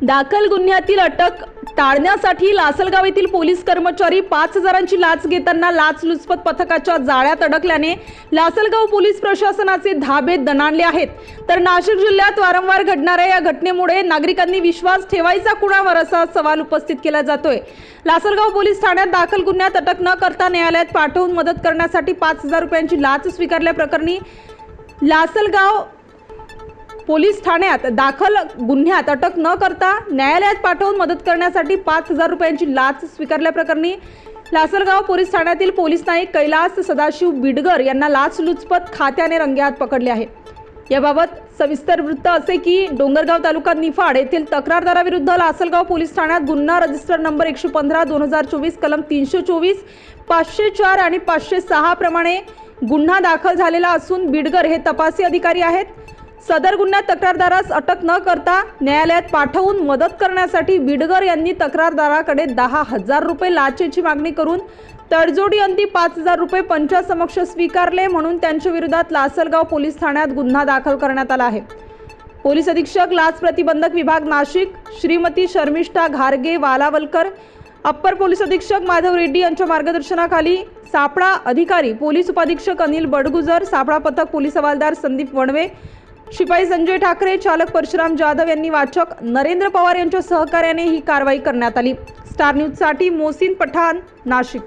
दाखल गुन्ह्यातील अटक टाळण्यासाठी लासलगाव येथील पोलीस कर्मचारी 5,000ची लाच घेताना लाचलुचपत पथकाच्या जाळ्यात अडकल्याने लासलगाव पोलीस प्रशासनाचे धाबे दणाणले आहेत। तर नाशिक जिल्ह्यात वारंवार घडणाऱ्या या घटनेमुळे नागरिकांनी विश्वास ठेवायचा कुणावर असा सवाल उपस्थित केला जातोय। लासलगाव पोलीस ठाण्यात दाखल गुन्ह्यात अटक न करता न्यायालयात पाठवून मदत करण्यासाठी 5,000 रुपयांची लाच स्वीकारल्याप्रकरणी लासलगाव पोलीस ठाण्यात दाखल गुन्ह्यात अटक न करता न्यायालयात पाठवून मदत करण्यासाठी 5,000 रुपयांची लाच स्वीकारल्याप्रकरणी लासलगाव पोलीस ठाण्यातील पोलीस नाईक कैलास सदाशिव बिडगर यांना लाचलुचपत खात्याने रंगेहात पकडले आहे। याबाबत सविस्तर वृत्त असे की डोंगरगाव तालुका निफाड येथील तक्रारदाराविरुद्ध लासलगाव पोलीस ठाण्यात गुन्हा रजिस्टर नंबर 115/2024 कलम 324, 504 आणि 506 प्रमाणे गुन्हा दाखल झालेला असून बिडगर हे तपासी अधिकारी आहेत। सदर गुन्ह्यात तक्रारदारास अटक न करता न्यायालयात पाठवून मदत करण्यासाठी बिडगर यांनी तक्रारदाराकडे 10,000 रुपये लाचेची मागणी करून तडजोडी अंती 5,000 रुपये पंचासमक्ष स्वीकारले, म्हणून त्यांच्या विरोधात लासलगाव पोलीस ठाण्यात गुन्हा दाखल करण्यात आला आहे। पोलीस अधीक्षक लाच प्रतिबंधक विभाग नाशिक श्रीमती शर्मिष्ठा घारगे वालावलकर, अप्पर पोलीस अधीक्षक माधव रेड्डी यांच्या मार्गदर्शनाखाली सापळा अधिकारी पोलीस उपाधीक्षक अनिल बडगुजर, सापळा पथक पोलीस हवालदार संदीप वणवे, शिपाई संजय ठाकरे, चालक परशुराम जाधव यांनी वाचक नरेंद्र पवार यांच्या सहकार्याने ही कारवाई करण्यात आली। स्टार न्यूज साठी मोहसिन पठाण, नाशिक।